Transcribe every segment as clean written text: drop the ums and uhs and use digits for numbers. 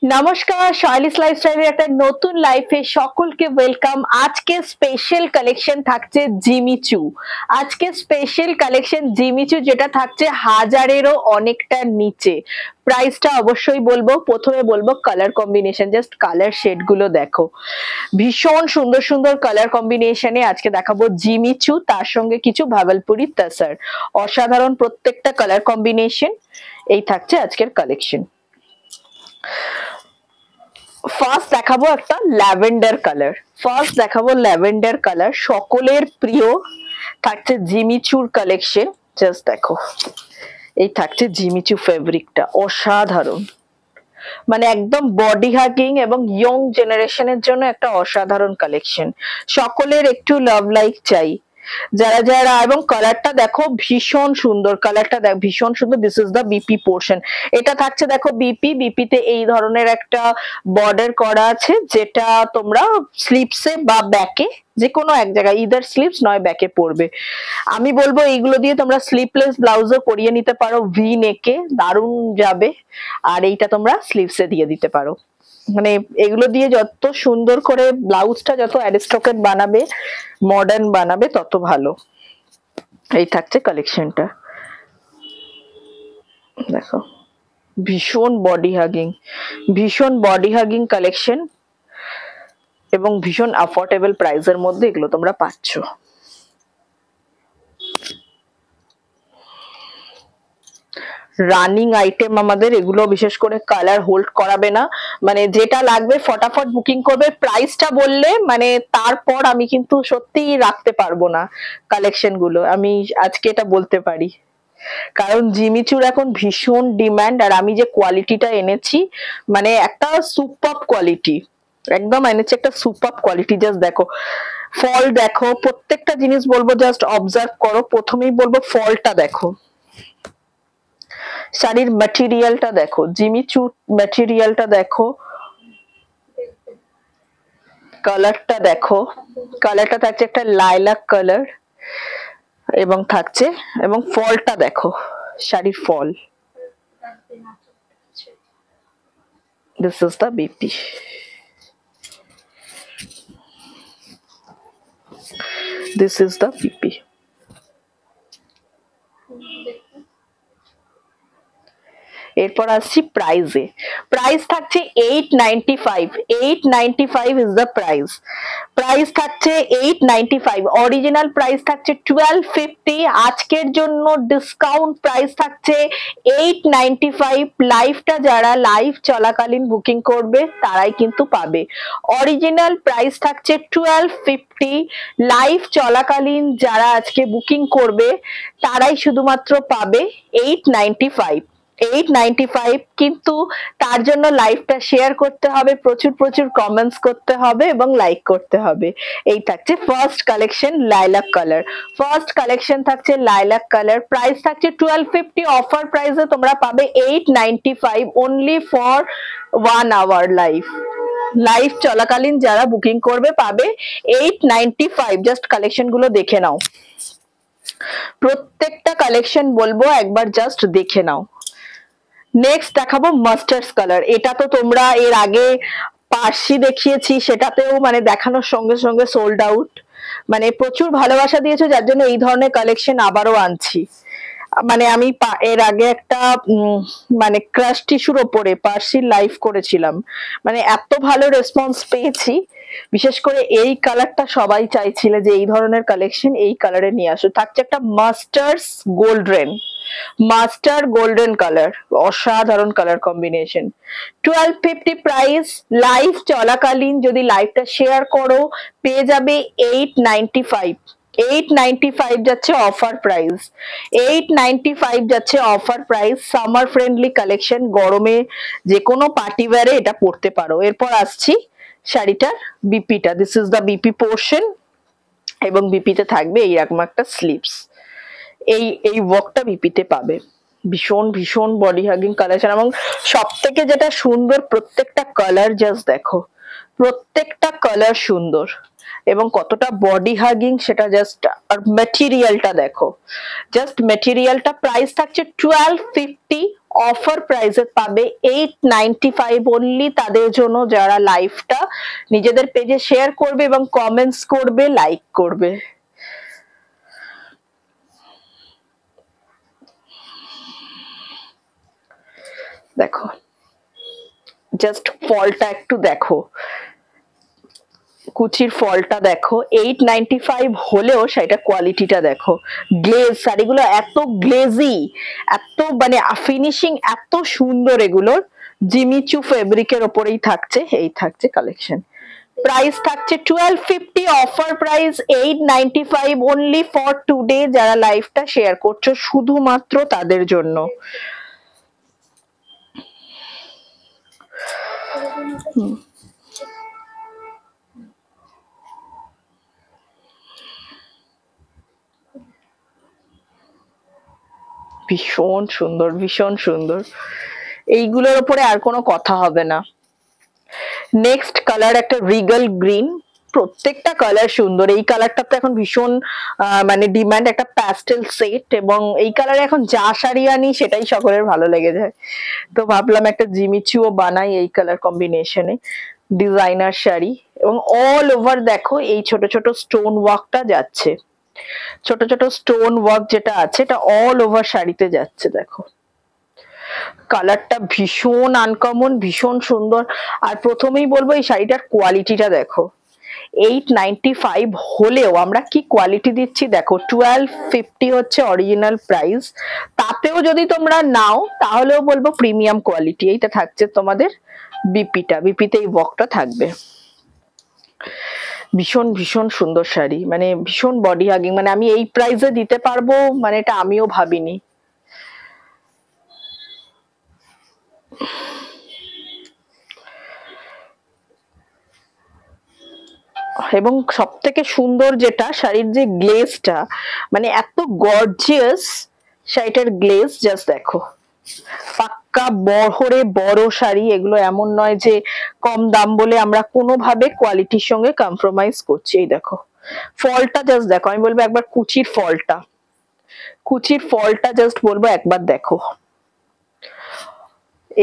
নমস্কার, শৈলিস লাইফস্টাইলের একটা নতুন লাইফে সকলকে ওয়েলকাম। আজকে স্পেশাল কালেকশন থাকছে জিমিচু। আজকে স্পেশাল কালেকশন জিমিচু যেটা থাকছে হাজারেরও অনেকটা নিচে। প্রাইসটা অবশ্যই বলবো। প্রথমে বলবো colour combination, just colour shade গুলো দেখো, ভীষণ সুন্দর সুন্দর কালার কম্বিনেশনে আজকে দেখাবো জিমিচু, তার সঙ্গে কিছু ভাগলপুরি তাসার। অসাধারণ প্রত্যেকটা কালার কম্বিনেশন। এই থাকছে আজকের কালেকশন। ফার্স্ট দেখাবো একটা ল্যাভেন্ডার কালার। সকলের প্রিয় থাকছে জিমিচুর কালেকশন। জাস্ট দেখো, এই থাকছে জিমিচু ফেব্রিকটা, অসাধারণ, মানে একদম বডি হাগিং এবং ইয়ং জেনারেশনের জন্য একটা অসাধারণ কালেকশন। সকলের একটু লাভ লাইক চাই যারা যারা, এবং কালারটা দেখো ভীষণ সুন্দর, কালারটা দেখ ভীষণ সুন্দর। This is the BP portion. এটা থাকছে দেখো বিপিতে এই ধরনের একটা বর্ডার করা আছে, যেটা তোমরা স্লিপসে বা ব্যাকে যে কোনো এক জায়গায় ইদার স্লিপস নয় ব্যাকে পড়বে। আমি বলবো এইগুলো দিয়ে তোমরা স্লিপলেস ব্লাউজও করিয়ে নিতে পারো, ভি নেকে দারুণ যাবে। আর এইটা তোমরা স্লিভসে দিয়ে দিতে পারো। মানে এগুলো দিয়ে যত সুন্দর করে ব্লাউজটা যত অ্যারিস্টকেট বানাবে, মডার্ন বানাবে, তত ভালো। এই থাকছে কালেকশনটা, দেখো ভীষণ বডি হাগিং কালেকশন এবং ভীষণ অ্যাফোর্ডেবল প্রাইসের মধ্যে এগুলো তোমরা পাচ্ছ। রানিং আইটেম আমাদের এগুলো, বিশেষ করে কালার হোল্ড করাবে না, মানে যেটা লাগবে ফটাফট বুকিং করবে। প্রাইসটা বললে মানে তারপর আমি কিন্তু সত্যি রাখতে পারবো না কালেকশন গুলো, আমি আজকে এটা বলতে পারি, কারণ জিমিচুর এখন ভীষণ ডিমান্ড। আর আমি যে কোয়ালিটিটা এনেছি, মানে একটা সুপার কোয়ালিটি, একদম এনেছি একটা সুপার কোয়ালিটি। জাস্ট দেখো ফল, দেখো প্রত্যেকটা জিনিস বলবো জাস্ট অবজার্ভ করো। প্রথমেই বলবো ফলটা দেখো, শাড়ির ম্যাটেরিয়ালটা দেখো, জিমিচু ম্যাটেরিয়ালটা দেখো, কালারটা দেখো, কালারটা থাকছে একটা লাইলাক কালার এবং থাকছে, এবং ফলটা দেখো, শাড়ির ফল। This is the BP. This is the BP. এরপর আসছি প্রাইসে। প্রাইস থাকছে 895। 895 ইজ দ্য প্রাইস। প্রাইস থাকছে 895। অরিজিনাল প্রাইস থাকছে 1250। আজকের জন্য ডিসকাউন্ট প্রাইস থাকছে 895। লাইভটা যারা লাইভ চলাকালীন বুকিং করবে তারাই কিন্তু পাবে। অরিজিনাল প্রাইস থাকছে 1250। লাইভ চলাকালীন যারা আজকে বুকিং করবে তারাই শুধুমাত্র পাবে 895। 895, কিন্তু তার জন্য লাইভটা শেয়ার করতে হবে, প্রচুর প্রচুর কমেন্টস করতে হবে এবং লাইক করতে হবে। এই থাকছে first collection lilac colour. First collection থাকছে লাইলাক কালার। প্রাইস থাকছে 1250। অফার প্রাইসে তোমরা পাবে 895 only for 1 our live. Live চলাকালীন যারা বুকিং করবে পাবে 895। জাস্ট কালেকশন গুলো দেখে নাও, প্রত্যেকটা কালেকশন বলবো একবার জাস্ট দেখে নাও। নেক্সট দেখাবো মাস্টার্ড কালার। এটা তো তোমরা এর আগে পার্সি দেখিয়েছি, সেটাতেও মানে দেখানোর সঙ্গে সঙ্গে সোল্ড আউট, মানে প্রচুর ভালোবাসা দিয়েছো, যার জন্য এই ধরনের কালেকশন আবারও আনছি। মানে আমি এর আগে একটা মানে ক্রাশ টিস্যুর ওপরে পার্সির লাইভ করেছিলাম, মানে এত ভালো রেসপন্স পেয়েছি। বিশেষ করে এই কালারটা সবাই চাইছিলে যে এই ধরনের কালেকশন এই কালারে নিয়ে আসো। থাকছে একটা মাস্টার গোল্ডেন কালার, অসাধারণ কালার কম্বিনেশন। 1250 প্রাইস। লাইভ চলাকালীন যদি লাইভটা শেয়ার করো পেয়ে যাবে 895। 895 যাচ্ছে অফার প্রাইস। 895 যাচ্ছে offer price. Summer friendly collection, গরমে যে কোনো পার্টি ওয়্যারে এটা পরতে পারো। এরপর আসছি শাড়িটার বিপিটা। This is the BP portion এবং বিপিতে থাকবে এইরকম একটা স্লিভস। এই ওয়ার্কটা বিপিতে পাবে। ভীষণ ভীষণ বডি হাগিং কালেকশন, এবং সব থেকে যেটা সুন্দর প্রত্যেকটা কালার, জাস্ট দেখো প্রত্যেকটা কালার সুন্দর। এবং কতটা বডি হাগিং সেটা জাস্ট, আর ম্যাটেরিয়ালটা দেখো, জাস্ট ম্যাটেরিয়ালটা। প্রাইস থাকছে 1250, অফার প্রাইসে পাবে 895 অনলি তাদের জন্য যারা লাইভটা নিজেদের পেজে শেয়ার করবে এবং কমেন্টস করবে, লাইক করবে। দেখো জাস্ট ফলটা একটু দেখো, কুচির ফলটা দেখো, 895 হলেও সেটা কোয়ালিটিটা দেখো। গ্লেজ শাড়িগুলো এত গ্লেজি, এত মানে ফিনিশিং এত সুন্দর, এগুলোর জিমিচু ফেব্রিকের ওপরেই থাকছে। এই থাকছে কালেকশন। প্রাইস থাকছে 1250, offer price 895 only for today. যারা লাইভটা শেয়ার করছো শুধুমাত্র তাদের জন্য। ভীষণ সুন্দর, ভীষণ সুন্দর, এইগুলোর উপরে আর কোনো কথা হবে না। নেক্সট কালার একটা রিগাল গ্রিন, প্রত্যেকটা কালার সুন্দর। এই কালারটা তো এখন ভীষণ মানে ডিমান্ড, একটা প্যাস্টেল সেট, এবং এই কালারে এখন যা শাড়ি আনি সেটাই সকলের ভালো লেগে যায়। তো ভাবলাম একটা জিমিচুও বানাই এই কালার কম্বিনেশনে, ডিজাইনার শাড়ি। এবং অল ওভার দেখো এই ছোট ছোট স্টোন ওয়ার্কটা যাচ্ছে, ছোট ছোট স্টোন ওয়ার্ক যেটা আছে এটা অল ওভার শাড়িতে যাচ্ছে। দেখো কালারটা ভীষণ আনকমন, ভীষণ সুন্দর। আর প্রথমেই বলবো এই শাড়িটার কোয়ালিটিটা দেখো, 895 হলেও আমরা কি কোয়ালিটি দিচ্ছি দেখো। 1250 হচ্ছে অরিজিনাল প্রাইস, তাতেও যদি তোমরা নাও তাহলেও বলবো প্রিমিয়াম কোয়ালিটি। এইটা থাকছে তোমাদের বিপিটা, বিপিতে এই ওয়ার্কটা থাকবে। ভীষণ ভীষণ সুন্দর শাড়ি, মানে ভীষণ বডি হাগিং, মানে আমি এই প্রাইসে দিতে পারবো মানে এটা আমিও ভাবিনি। এবং সব থেকে সুন্দর যেটা শাড়ির যে গ্লেজটা, মানে এত গর্জিয়াস শাড়িটার গ্লেজ, জাস্ট দেখো। পাক্কা বহরে বড় শাড়ি, এগুলো এমন নয় যে কম দাম বলে আমরা কোনোভাবে কোয়ালিটির সঙ্গে কম্প্রোমাইজ করছি। এই দেখো ফলটা জাস্ট দেখো, আমি বলবো একবার কুচির ফলটা, কুচির ফলটা জাস্ট বলবো একবার দেখো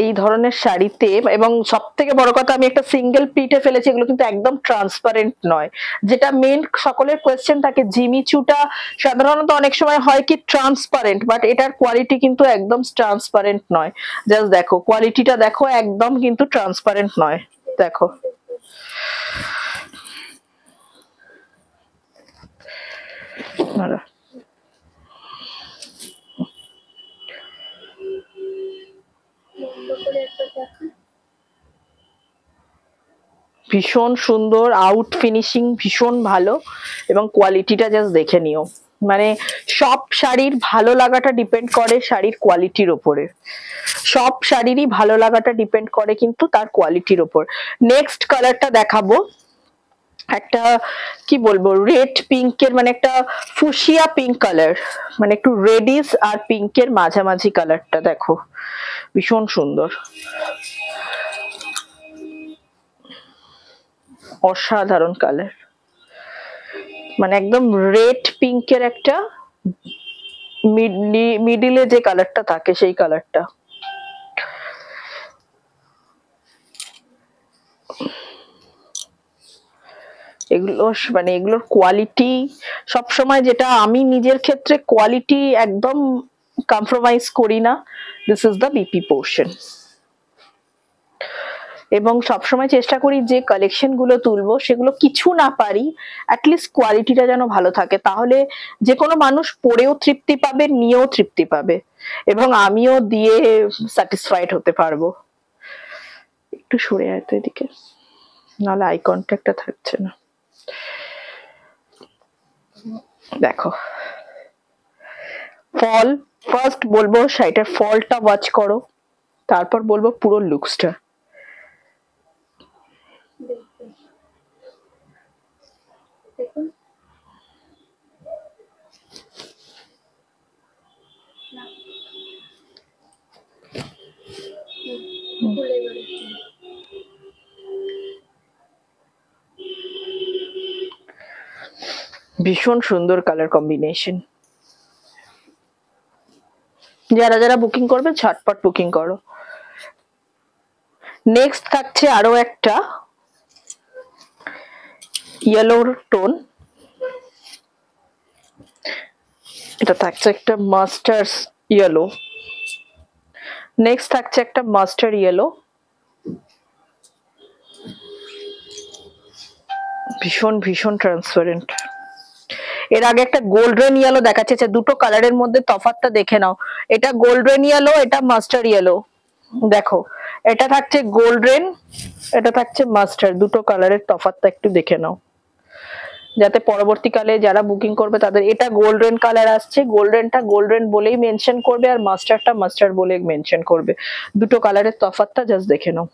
এই ধরনের শাড়িতে। এবং সব থেকে বড় কথা আমি একটা সিঙ্গেল প্লিটে ফেলেছি, এগুলো কিন্তু একদম ট্রান্সপারেন্ট নয়। যেটা মেন সকলের কোয়েশ্চেন থাকে, জিমিচুটা সাধারণত অনেক সময় হয় কি ট্রান্সপারেন্ট, বাট এটার কোয়ালিটি কিন্তু একদম ট্রান্সপারেন্ট নয়। জাস্ট দেখো কোয়ালিটিটা দেখো, একদম কিন্তু ট্রান্সপারেন্ট নয়। দেখো ভীষণ সুন্দর, আউট ফিনিশিং ভীষণ ভালো, এবং কোয়ালিটিটা জাস্ট দেখে নিও। মানে সব শাড়ির ভালো লাগাটা ডিপেন্ড করে শাড়ির কোয়ালিটির ওপরে, সব শাড়িরই ভালো লাগাটা ডিপেন্ড করে কিন্তু তার কোয়ালিটির ওপর। নেক্সট কালারটা দেখাবো একটা কি বলবো রেড পিঙ্কের, মানে একটা ফুসিয়া পিঙ্ক কালার, মানে একটু রেডিশ আর পিঙ্কের মাঝামাঝি কালারটা দেখো, ভীষণ সুন্দর, অসাধারণ কালার। মানে একদম রেড পিঙ্কের একটা মিডিলে যে কালারটা থাকে সেই কালারটা। এগুলো মানে এগুলোর কোয়ালিটি সবসময়, যেটা আমি নিজের ক্ষেত্রে কোয়ালিটি একদম কম্প্রোমাইজ করি না, this is the BP portion. এবং সবসময় চেষ্টা করি যে কালেকশন গুলো তুলবো সেগুলো কিছু না পারি অ্যাটলিস্ট কোয়ালিটিটা যেন ভালো থাকে, তাহলে যে কোনো মানুষ পরেও তৃপ্তি পাবে, নিয়েও তৃপ্তি পাবে, এবং আমিও দিয়ে স্যাটিসফাইড হতে পারবো। একটু সরে আয় তো এদিকে, নাহলে আই কন্ট্যাক্টটা থাকছে না। দেখো ফল, ফার্স্ট বলবো শাড়িটার ফলটা ওয়াচ করো, তারপর বলবো পুরো লুকসটা। ভীষণ সুন্দর কালার কম্বিনেশন। যারা যারা বুকিং করবে ঝটপট বুকিং করো। নেক্সট থাকছে আরো একটা ইয়েলোর টোন, এটা থাকছে একটা মাস্টার্ড ইয়েলো। নেক্সট থাকছে একটা মাস্টার্ড ইয়েলো, ভীষণ ভীষণ ট্রান্সপারেন্ট। এর আগে একটা গোল্ডেন ইয়েলো দেখাচ্ছে, দুটো কালারের মধ্যে তফাৎটা দেখে নাও। এটা গোল্ডেন ইয়েলো, এটা মাস্টার্ড ইয়েলো। দেখো এটা থাকছে গোল্ডেন, এটা থাকছে মাস্টার্ড, দুটো কালারের তফাৎটা একটু দেখে নাও, যাতে পরবর্তীকালে যারা বুকিং করবে তাদের। এটা গোল্ডেন কালার আসছে, গোল্ডেনটা গোল্ডেন বলেই মেনশন করবে, আর মাস্টার্ডটা মাস্টার্ড বলে মেনশন করবে। দুটো কালারের তফাৎটা জাস্ট দেখে নাও।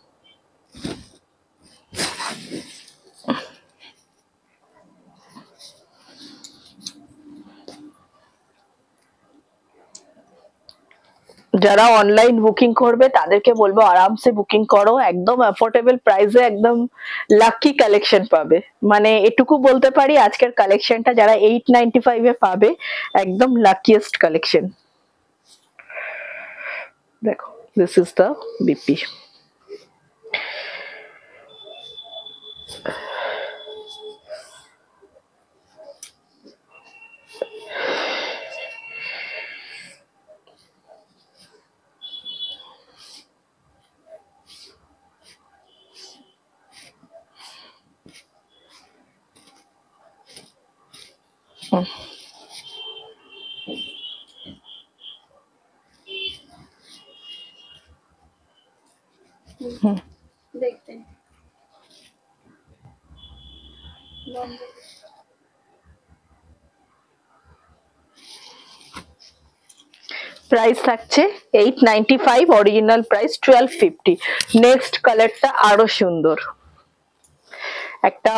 যারা অনলাইন বুকিং করবে তাদেরকে বলবো আরামসে বুকিং করো, একদম অ্যাফোর্ডেবল প্রাইসে একদম লাকি কালেকশন পাবে। মানে এটুকু বলতে পারি আজকের কালেকশনটা যারা 895 এ পাবে একদম লাকিয়েস্ট কালেকশন। দেখো দিস ইজ দ্য বিপি। দেখতে প্রাইস থাকছে 895, অরিজিনাল প্রাইস 1250। নেক্সট কালারটা আরো সুন্দর, একটা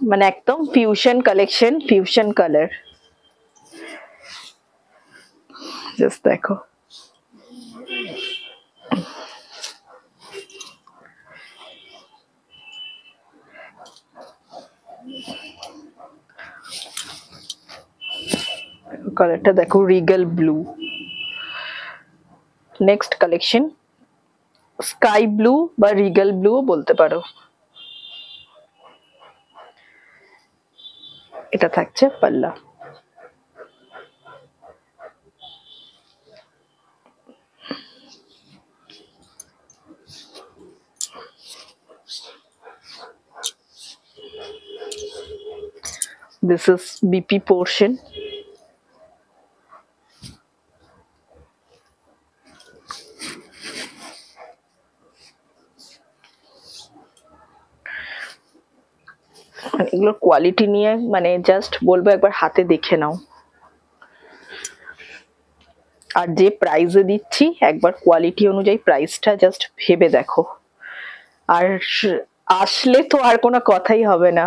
মানে একদম fusion collection, fusion colour. Just দেখো কালারটা, দেখো Rigel blue. Next collection sky blue বা রিগেল ব্লু বলতে পারো। এটা থাকছে পাল্লা। This is BP portion. এগুলোর কোয়ালিটি নিয়ে মানে জাস্ট বলবো একবার হাতে দেখে নাও, আর যে প্রাইসে দিচ্ছি একবার কোয়ালিটি অনুযায়ী প্রাইসটা জাস্ট ভেবে দেখো, আর আসলে তো আর কোনো কথাই হবে না।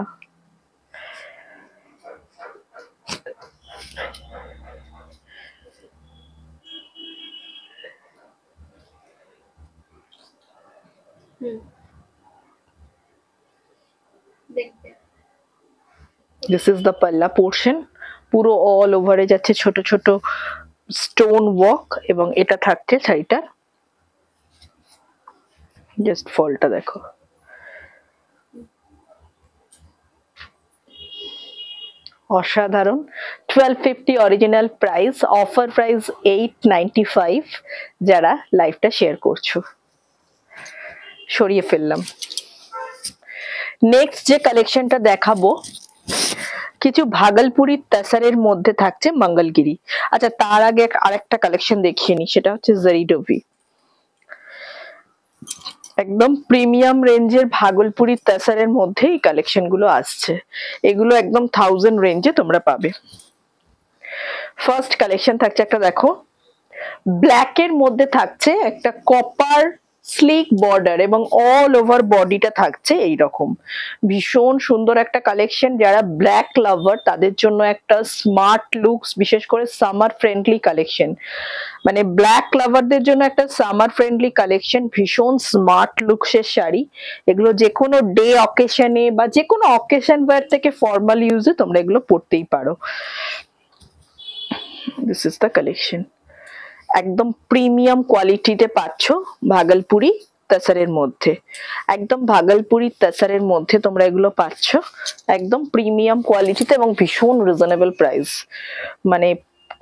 দিস ইজ দ্য পাল্লা পোর্শন, পুরো অল ওভারে যাচ্ছে ছোট ছোট স্টোন ওয়ার্ক, এবং এটা থাকছে শাড়িটা জাস্ট ফলটা দেখো। অসাধারণ। 1250 অরিজিনাল প্রাইস, অফার প্রাইস 895। যারা লাইভটা শেয়ার করছো সরিয়ে ফেললাম। নেক্সট যে কালেকশনটা দেখাবো কিছু ভাগলপুরি তাসারের মধ্যে থাকছে মঙ্গলগিরি। আচ্ছা তার আগে আরেকটা কালেকশন দেখিয়ে নি, সেটা হচ্ছে জারিডোভি। একদম প্রিমিয়াম রেঞ্জের ভাগলপুরি তাসারের মধ্যে এই কালেকশন গুলো আসছে, এগুলো একদম 1000 রেঞ্জে তোমরা পাবে। ফার্স্ট কালেকশন থাকছে একটা, দেখো ব্ল্যাক এর মধ্যে থাকছে একটা কপার স্লিক বর্ডার এবং অল ওভার বডিটা থাকছে এইরকম। ভীষণ সুন্দর একটা কালেকশন, যারা ব্ল্যাক লাভার তাদের জন্য একটা স্মার্ট লুকস, বিশেষ করে সামার ফ্রেন্ডলি কালেকশন। মানে ব্ল্যাক লাভারদের জন্য একটা সামার ফ্রেন্ডলি কালেকশন, ভীষণ স্মার্ট লুকসের শাড়ি। এগুলো যে কোনো ডে অকেশনে বা যে কোনো অকেশন ওয়্যার থেকে ফর্মাল ইউজে তোমরা এগুলো পরতেই পারো। This is the collection. একদম প্রিমিয়াম কোয়ালিটিতে পাচ্ছ ভাগলপুরি তাসারের মধ্যে, একদম ভাগলপুরি তাসারের মধ্যে তোমরা এগুলো পাচ্ছ একদম প্রিমিয়াম কোয়ালিটিতে এবং ভীষণ রিজনেবল প্রাইস। মানে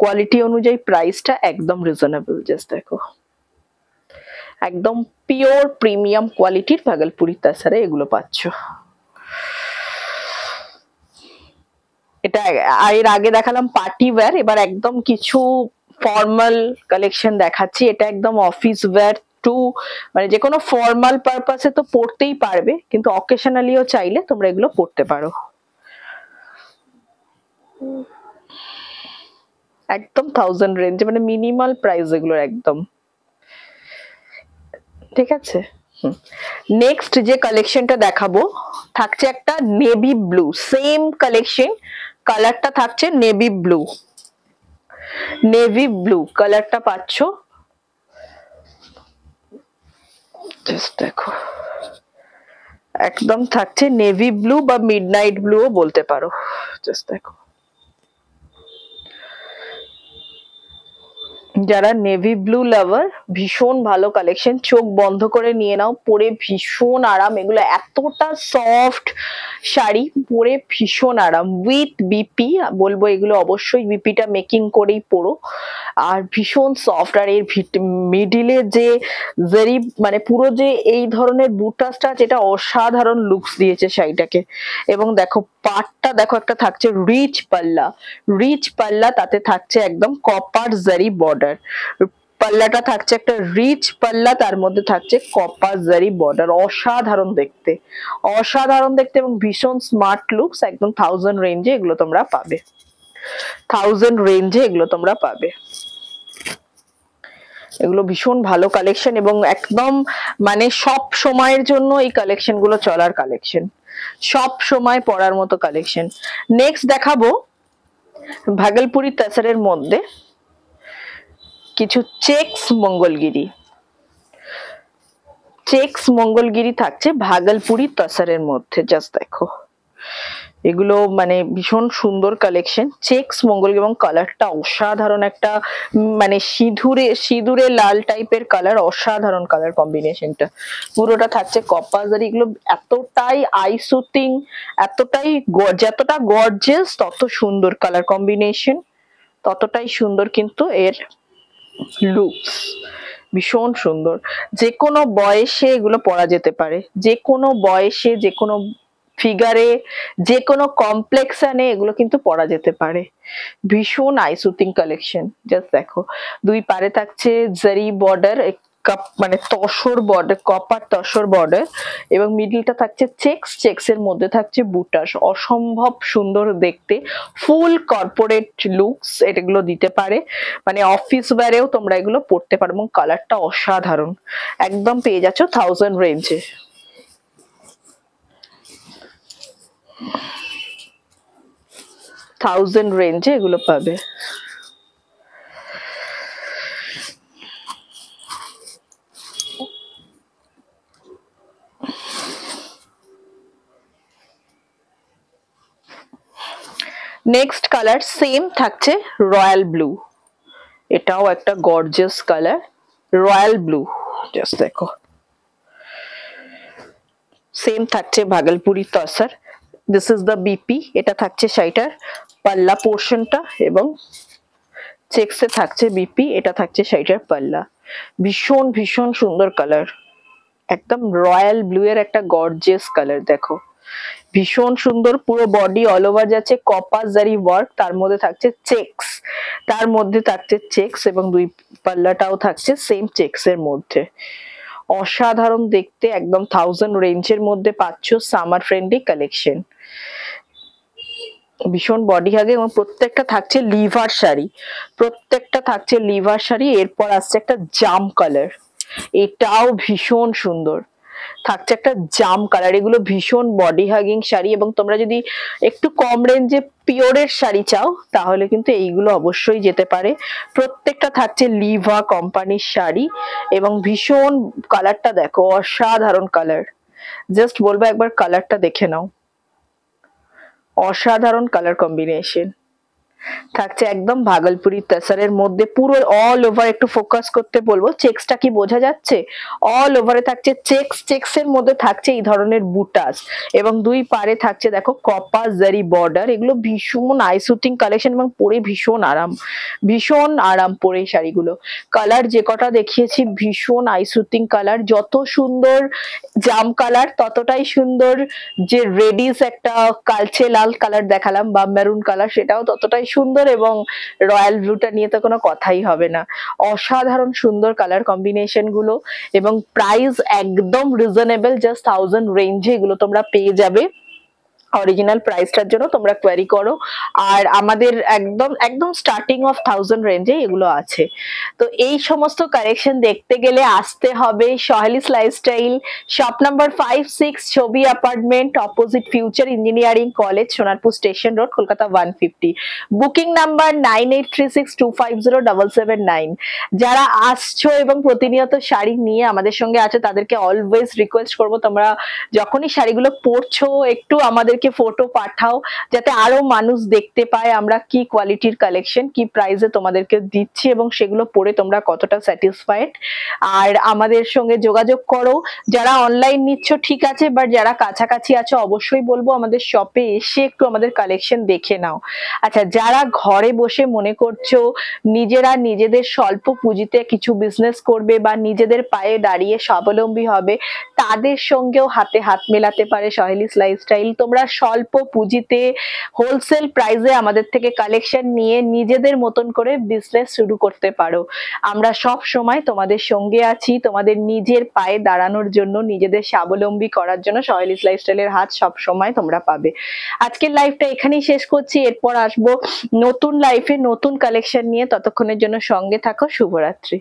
কোয়ালিটি অনুযায়ী প্রাইসটা একদম রিজনেবল। জাস্ট দেখো, একদম পিওর প্রিমিয়াম কোয়ালিটির ভাগলপুরি তাসারে এগুলো পাচ্ছ। এটা এর আগে দেখালাম পার্টি ওয়্যার, এবার একদম কিছু ফর্মাল কালেকশন দেখাচ্ছি। এটা একদম অফিস ওয়্যার টু, মানে যে কোনো ফর্মাল পারপাসে তো পড়তেই পারবে, কিন্তু অকেশনালিও চাইলে তোমরা এগুলো পড়তে পারো। একদম 1000 রেঞ্জ, মানে মিনিমাল প্রাইস এগুলোর একদম। ঠিক আছে, নেক্সট যে কালেকশনটা দেখাবো থাকছে একটা নেভি ব্লু, সেম কালেকশন, কালারটা থাকছে নেভি ব্লু। নেভি ব্লু কালারটা পাচ্ছ, জাস্ট দেখো একদম থাকছে নেভি ব্লু বা মিডনাইট ব্লুও বলতে পারো। জাস্ট দেখো, যারা নেভি ব্লু লাভার ভীষণ ভালো কালেকশন, চোখ বন্ধ করে নিয়ে নাও, পরে ভীষণ আরাম। এগুলো এতটা সফট শাড়ি, পরে ভীষণ আরাম উইথ বিপি। বলবো এগুলো অবশ্যই বিপিটা মেকিং করেই পরো, আর ভীষণ সফট। আর এর মিডিলে যে জারি, মানে পুরো যে এই ধরনের বুটাসটা, যেটা অসাধারণ লুকস দিয়েছে শাড়িটাকে। এবং দেখো পাটটা দেখো, একটা থাকছে রিচ পাল্লা, রিচ পাল্লা, তাতে থাকছে একদম কপার জারি বর্ডার। পাল্লাটা থাকছে একটা রিচ পাল্লা, তার মধ্যে থাকছে কপার জারি বর্ডার। অসাধারণ দেখতে, অসাধারণ দেখতে এবং ভীষণ স্মার্ট লুকস। একদম 1000 রেঞ্জে এগুলো তোমরা পাবে, 1000 রেঞ্জে এগুলো তোমরা পাবে। এগুলো ভীষণ ভালো কালেকশন এবং একদম মানে সব সময়ের জন্য এই কালেকশন গুলো চলার কালেকশন, সব সময় পরার মতো কালেকশন। নেক্সট দেখাবো ভাগলপুরি তাসারের মধ্যে কিছু চেক্স মঙ্গলগিরি। চেক্স মঙ্গলগিরি থাকছে ভাগলপুরি তাসারের মধ্যে। জাস্ট দেখো, এগুলো মানে ভীষণ সুন্দর কালেকশন। চেক্স মঙ্গলগিরি এবং কালারটা অসাধারণ, একটা মানে সিঁদুরে লাল টাইপের কালার, অসাধারণ কালার কম্বিনেশনটা। পুরোটা থাকছে কপার জারি। এগুলো এতটাই আই সুতিং, এতটাই যতটা গর্জিয়াস তত সুন্দর কালার কম্বিনেশন, ততটাই সুন্দর কিন্তু এর লুকস। ভীষণ সুন্দর, যে কোনো বয়সে এগুলো পরা যেতে পারে, যে কোনো বয়সে, যে কোনো ফিগারে, যে কোনো কমপ্লেক্সানে এগুলো কিন্তু পরা যেতে পারে। ভীষণ আই সুতিং কালেকশন। জাস্ট দেখো, দুই পারে থাকছে জারি বর্ডার, মানে tussar border, copper tussar border, এবং মিডলটা থাকছে চেক্স, চেক্স এর মধ্যে থাকছে বুটাস। অসম্ভব সুন্দর দেখতে, ফুল কর্পোরেট লুকস এগুলো দিতে পারে, মানে অফিস ওয়্যারেও তোমরা এগুলো পড়তে পারো এবং কালারটা অসাধারণ। একদম পেয়ে যাচ্ছ 1000 রেঞ্জে। রেঞ্জে এগুলো পাবে। নেক্সট কালার সেম থাকছে রয়্যাল ব্লু, এটাও একটা gorgeous colour, royal blue. Just দেখো, সেম থাকছে Bhagalpuri tussar. This is the BP. এটা থাকছে শাড়িটার পাল্লা পোর্শনটা এবং চেক্সে থাকছে বিপি, এটা থাকছে শাড়িটার পাল্লা। ভীষণ ভীষণ সুন্দর কালার, একদম রয়্যাল ব্লু এর একটা গর্জিয়াস কালার। দেখো ভীষণ সুন্দর, পুরো বডি অল ওভার যাচ্ছে কপার জারি ওয়ার্ক, তার মধ্যে থাকছে চেক্স, তার মধ্যে থাকছে চেক্স এবং দুই পাল্লাটাও থাকছে সেম চেক্স এর মধ্যে। অসাধারণ দেখতে, একদম 1000 রেঞ্জের মধ্যে পাচ্ছ সামার ফ্রেন্ডলি কালেকশন। ভীষণ বডি হাগে এবং প্রত্যেকটা থাকছে লিভার শাড়ি, প্রত্যেকটা থাকছে লিভার শাড়ি। এরপর আসছে একটা জাম কালার, এটাও ভীষণ সুন্দর, থাকছে একটা জাম কালার। এগুলো ভীষণ বডি হাগিং শাড়ি, এবং তোমরা যদি একটু কম রেঞ্জে পিওরের শাড়ি চাও তাহলে কিন্তু এইগুলো অবশ্যই যেতে পারে। প্রত্যেকটা থাকছে লিভা কোম্পানির শাড়ি, এবং ভীষণ কালারটা দেখো, অসাধারণ কালার। জাস্ট বলবো একবার কালারটা দেখে নাও, অসাধারণ কালার কম্বিনেশন। থাকছে একদম ভাগলপুরি তাসারের মধ্যে, পুরো অল ওভার একটু ফোকাস করতে বলবো। চেক্সটা কি বোঝা যাচ্ছে? অল ওভারে থাকছে চেক্স, চেক্সের মধ্যে থাকছে এই ধরনের বুটাস, এবং দুই পারে থাকছে দেখো কপাস জারি বর্ডার। এগুলো ভীষণ আই সুটিং কালেকশন, এবং পরে ভীষণ আরাম, ভীষণ আরাম পরে এই শাড়িগুলো। কালার যে কটা দেখিয়েছি ভীষণ আই সুটিং কালার, যত সুন্দর জাম কালার ততটাই সুন্দর যে রেডিস একটা কালচে লাল কালার দেখালাম বা মেরুন কালার, সেটাও ততটাই সুন্দর, এবং রয়্যাল ব্লুটা নিয়ে তো কোনো কথাই হবে না। অসাধারণ সুন্দর কালার কম্বিনেশন গুলো, এবং প্রাইস একদম রিজনেবল, জাস্ট 1000 রেঞ্জে এগুলো তোমরা পেয়ে যাবে। অরিজিনাল প্রাইসটার জন্য তোমরা কোয়ারি করো, আর আমাদের একদম একদম স্টার্টিং অফ 1000 রেঞ্জে এগুলো আছে। তো এই সমস্ত কালেকশন দেখতে গেলে আসতে হবে সহেলিস লাইফস্টাইল, শপ নাম্বার 5-6, ছবি apartment, opposite future engineering college, Sonarpur station road, Kolkata 150। Booking number 9836250779। যারা আসছো এবং প্রতিনিয়ত শাড়ি নিয়ে আমাদের সঙ্গে আছো তাদেরকে অলওয়েজ রিকোয়েস্ট করবো, তোমরা যখনই শাড়িগুলো পরছো একটু আমাদেরকে ফটো পাঠাও, যাতে আরো মানুষ দেখতে পায় আমরা কি কোয়ালিটির কালেকশন, কি প্রাইসে তোমাদেরকে দিচ্ছি, এবং সেগুলো পরে তোমরা কতটা স্যাটিসফাইড। আর আমাদের সঙ্গে যোগাযোগ করো। যারা অনলাইন নিচ্ছ ঠিক আছে, বাট যারা কাছাকাছি আছো অবশ্যই বলবো আমাদের শপে এসে একটু আমাদের কালেকশন দেখে নাও। আচ্ছা, যারা ঘরে বসে মনে করছো নিজেরা নিজেদের স্বল্প পুঁজিতে কিছু বিজনেস করবে বা নিজেদের পায়ে দাঁড়িয়ে স্বাবলম্বী হবে, তাদের সঙ্গেও হাতে হাত মেলাতে পারে সহেলিস লাইফস্টাইল। তোমরা স্বল্প পুঁজিতে হোলসেল প্রাইসে আমাদের থেকে কালেকশন নিয়ে নিজেদের মতন করে বিজনেস শুরু করতে পারো। আমরা সব সময় তোমাদের সঙ্গে আছি, তোমাদের নিজের পায়ে দাঁড়ানোর জন্য, নিজেদের স্বাবলম্বী করার জন্য সহেলিস লাইফস্টাইলের হাত সব সময় তোমরা পাবে। আজকের লাইফটা এখানেই শেষ করছি, এরপর আসবো নতুন লাইফে নতুন কালেকশন নিয়ে। ততক্ষণের জন্য সঙ্গে থাকো। শুভরাত্রি।